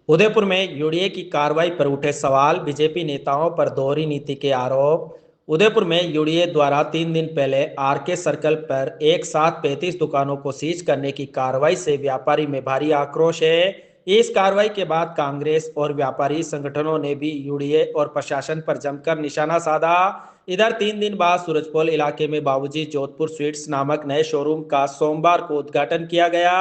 उदयपुर में यूडीए की कार्रवाई पर उठे सवाल, बीजेपी नेताओं पर दोहरी नीति के आरोप। उदयपुर में यूडीए द्वारा 3 दिन पहले आरके सर्कल पर एक साथ 35 दुकानों को सीज करने की कार्रवाई से व्यापारी में भारी आक्रोश है। इस कार्रवाई के बाद कांग्रेस और व्यापारी संगठनों ने भी यूडीए और प्रशासन पर जमकर निशाना साधा। इधर 3 दिन बाद सूरजपोल इलाके में बाबूजी जोधपुर स्वीट्स नामक नए शोरूम का सोमवार को उद्घाटन किया गया।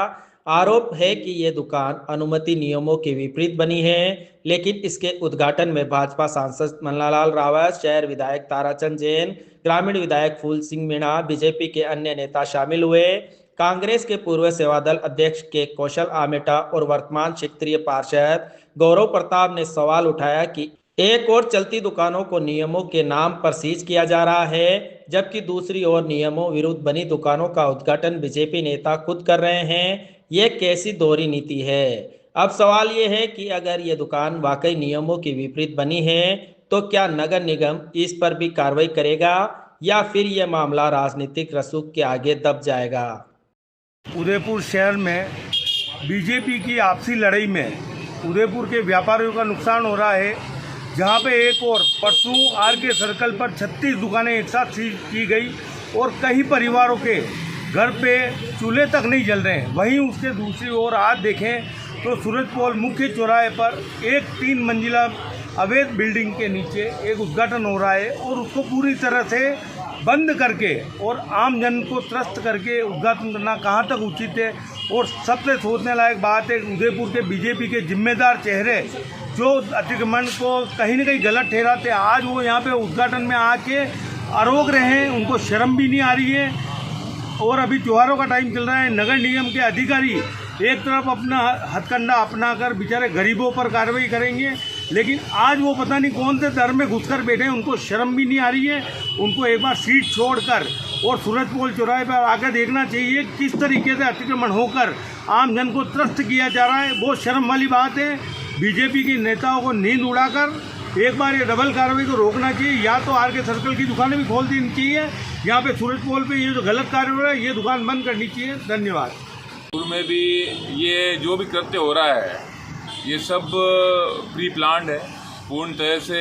आरोप है कि ये दुकान अनुमति नियमों के विपरीत बनी है, लेकिन इसके उद्घाटन में भाजपा सांसद मन्नालाल रावत, शहर विधायक ताराचंद जैन, ग्रामीण विधायक फूल सिंह मीणा, बीजेपी के अन्य नेता शामिल हुए। कांग्रेस के पूर्व सेवादल अध्यक्ष के कौशल आमेटा और वर्तमान क्षेत्रीय पार्षद गौरव प्रताप ने सवाल उठाया कि एक और चलती दुकानों को नियमों के नाम पर सीज किया जा रहा है, जबकि दूसरी ओर नियमों विरुद्ध बनी दुकानों का उद्घाटन बीजेपी नेता खुद कर रहे हैं। ये कैसी दोहरी नीति है? अब सवाल ये है कि अगर ये दुकान वाकई नियमों के विपरीत बनी है तो क्या नगर निगम इस पर भी कार्रवाई करेगा या फिर यह मामला राजनीतिक रसूख के आगे दब जाएगा? उदयपुर शहर में बीजेपी की आपसी लड़ाई में उदयपुर के व्यापारियों का नुकसान हो रहा है। जहां पे एक और परसों आरके सर्कल पर 36 दुकानें एक साथ सीज की गई और कई परिवारों के घर पे चूल्हे तक नहीं जल रहे हैं। वहीं उसके दूसरी ओर आज देखें तो सूरजपोल मुख्य चौराहे पर एक 3 मंजिला अवैध बिल्डिंग के नीचे एक उद्घाटन हो रहा है और उसको पूरी तरह से बंद करके और आम जन को त्रस्त करके उद्घाटन करना कहाँ तक उचित है। और सबसे सोचने लायक बात है, उदयपुर के बीजेपी के जिम्मेदार चेहरे जो अतिक्रमण को कहीं न कहीं गलत ठहराते, आज वो यहाँ पे उद्घाटन में आके आरोप रहे हैं, उनको शर्म भी नहीं आ रही है। और अभी त्योहारों का टाइम चल रहा है, नगर निगम के अधिकारी एक तरफ अपना हथकंडा अपनाकर बेचारे गरीबों पर कार्रवाई करेंगे, लेकिन आज वो पता नहीं कौन से दर में घुसकर बैठे हैं, उनको शर्म भी नहीं आ रही है। उनको एक बार सीट छोड़कर और सूरजपोल चौराहे पर आकर देखना चाहिए किस तरीके से अतिक्रमण होकर आम जन को त्रस्त किया जा रहा है। बहुत शर्म वाली बात है। बीजेपी के नेताओं को नींद उड़ाकर एक बार ये डबल कार्रवाई को रोकना चाहिए, या तो आरके सर्कल की दुकानें भी खोल देनी चाहिए, यहाँ पे सूरजपोल पे ये जो गलत कार्य हो रहा है ये दुकान बंद करनी चाहिए। धन्यवाद। में भी ये जो भी कृत्य हो रहा है ये सब प्री प्लान्ड है। पूर्ण तरह से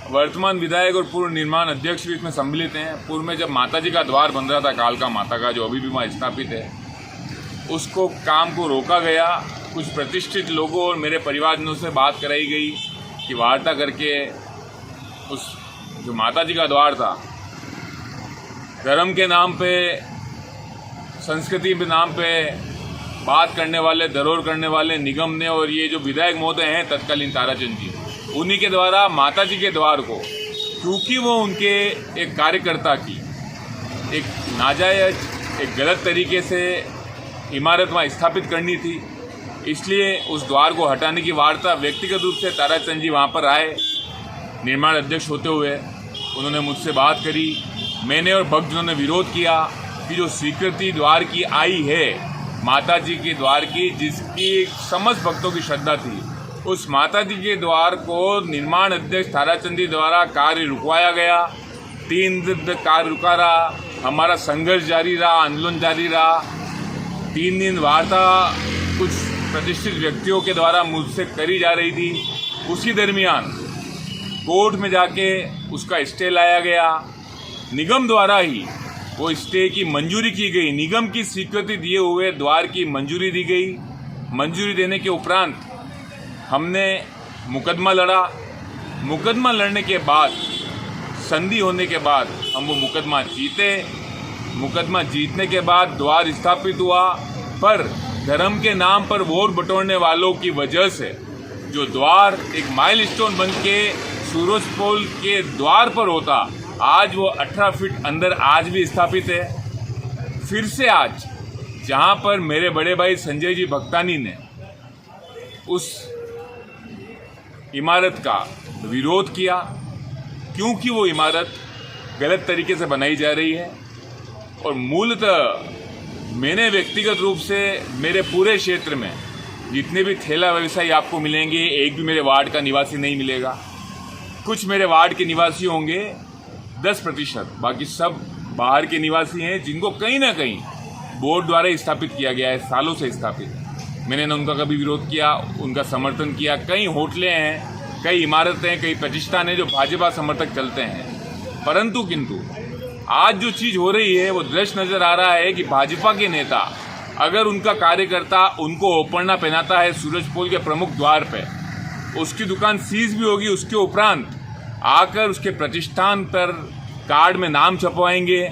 वर्तमान विधायक और पूर्व निर्माण अध्यक्ष भी इसमें सम्मिलित हैं। पूर्व में जब माता जी का द्वार बन रहा था, कालका माता का, जो अभी भी वहाँ स्थापित है, उसको काम को रोका गया। कुछ प्रतिष्ठित लोगों और मेरे परिवारजनों से बात कराई गई कि वार्ता करके उस जो माता जी का द्वार था, धर्म के नाम पे, संस्कृति के नाम पे बात करने वाले, धरोहर करने वाले निगम ने और ये जो विधायक महोदय हैं तत्कालीन ताराचंद जी, उन्हीं के द्वारा माता जी के द्वार को, क्योंकि वो उनके एक कार्यकर्ता की एक नाजायज, एक गलत तरीके से इमारत वहाँ स्थापित करनी थी, इसलिए उस द्वार को हटाने की वार्ता व्यक्तिगत रूप से ताराचंद जी वहाँ पर आए निर्माण अध्यक्ष होते हुए। उन्होंने मुझसे बात करी, मैंने और भक्तजनों ने विरोध किया कि जो स्वीकृति द्वार की आई है माता जी के द्वार की, जिसकी समस्त भक्तों की श्रद्धा थी, उस माता जी के द्वार को निर्माण अध्यक्ष ताराचंद जी द्वारा कार्य रुकवाया गया। 3 दिन कार्य रुका रहा, हमारा संघर्ष जारी रहा, आंदोलन जारी रहा। 3 दिन वार्ता कुछ प्रतिष्ठित व्यक्तियों के द्वारा मुझसे करी जा रही थी। उसी दरमियान कोर्ट में जाके उसका स्टे लाया गया। निगम द्वारा ही वो स्टे की मंजूरी की गई, निगम की स्वीकृति दिए हुए द्वार की मंजूरी दी गई। मंजूरी देने के उपरांत हमने मुकदमा लड़ा। मुकदमा लड़ने के बाद, संधि होने के बाद हम वो मुकदमा जीते। मुकदमा जीतने के बाद द्वार स्थापित हुआ, पर धर्म के नाम पर वोट बटोरने वालों की वजह से जो द्वार एक माइलस्टोन बन के सूरजपोल के द्वार पर होता, आज वो 18 फीट अंदर आज भी स्थापित है। फिर से आज जहां पर मेरे बड़े भाई संजय जी भक्तानी ने उस इमारत का विरोध किया, क्योंकि वो इमारत गलत तरीके से बनाई जा रही है। और मूलतः मैंने व्यक्तिगत रूप से मेरे पूरे क्षेत्र में जितने भी ठेला व्यवसायी आपको मिलेंगे, एक भी मेरे वार्ड का निवासी नहीं मिलेगा। कुछ मेरे वार्ड के निवासी होंगे 10%, बाकी सब बाहर के निवासी हैं, जिनको कहीं ना कहीं बोर्ड द्वारा स्थापित किया गया है, सालों से स्थापित। मैंने न उनका कभी विरोध किया, उनका समर्थन किया। कई होटलें हैं, कई इमारतें, कई प्रतिष्ठान हैं जो भाजपा समर्थक चलते हैं, परंतु किंतु आज जो चीज़ हो रही है वो दृश्य नज़र आ रहा है कि भाजपा के नेता अगर उनका कार्यकर्ता उनको ओपरना पहनाता है सूरजपोल के प्रमुख द्वार पे, उसकी दुकान सीज भी होगी, उसके उपरांत आकर उसके प्रतिष्ठान पर कार्ड में नाम छपवाएंगे,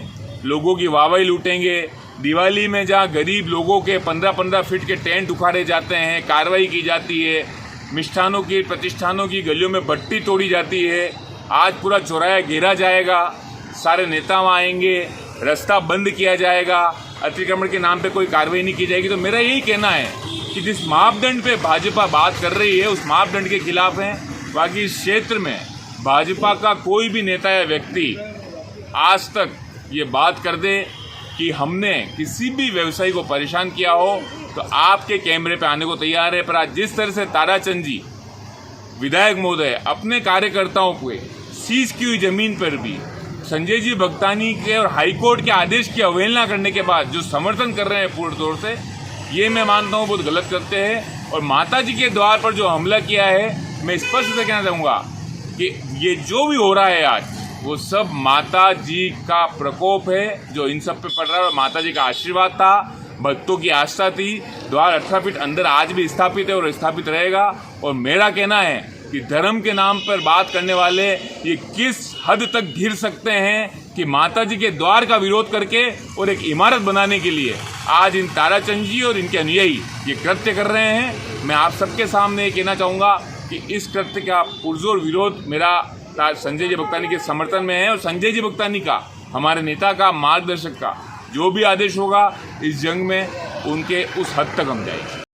लोगों की वाहवाही लूटेंगे। दिवाली में जहाँ गरीब लोगों के 15-15 फीट के टेंट उखाड़े जाते हैं, कार्रवाई की जाती है, मिष्ठानों की प्रतिष्ठानों की गलियों में भट्टी तोड़ी जाती है, आज पूरा चौराहा घेरा जाएगा, सारे नेता वहाँ आएंगे, रास्ता बंद किया जाएगा, अतिक्रमण के नाम पे कोई कार्रवाई नहीं की जाएगी। तो मेरा यही कहना है कि जिस मापदंड पे भाजपा बात कर रही है उस मापदंड के खिलाफ है। बाकी इस क्षेत्र में भाजपा का कोई भी नेता या व्यक्ति आज तक ये बात कर दे कि हमने किसी भी व्यवसायी को परेशान किया हो तो आपके कैमरे पे आने को तैयार है। पर आज जिस तरह से ताराचंद जी विधायक महोदय अपने कार्यकर्ताओं को सीज की हुई जमीन पर भी संजय जी भगतानी के और हाईकोर्ट के आदेश की अवहेलना करने के बाद जो समर्थन कर रहे हैं पूर्ण तौर से, ये मैं मानता हूँ बहुत गलत करते हैं। और माता जी के द्वार पर जो हमला किया है, मैं स्पष्ट से कहना चाहूँगा कि ये जो भी हो रहा है आज वो सब माता जी का प्रकोप है जो इन सब पे पड़ रहा है। माता जी का आशीर्वाद था, भक्तों की आस्था थी। द्वार 18 फीट अंदर आज भी स्थापित है और स्थापित रहेगा। और मेरा कहना है कि धर्म के नाम पर बात करने वाले ये किस हद तक घिर सकते हैं कि माता जी के द्वार का विरोध करके और एक इमारत बनाने के लिए आज इन ताराचंद जी और इनके अनुयायी ये कृत्य कर रहे हैं। मैं आप सबके सामने ये कहना चाहूँगा कि इस कृत्य का पुरजोर विरोध मेरा संजय जी भगतानी के समर्थन में है। और संजय जी भगतानी का, हमारे नेता का, मार्गदर्शक का जो भी आदेश होगा इस जंग में उनके उस हद तक हम जाएंगे।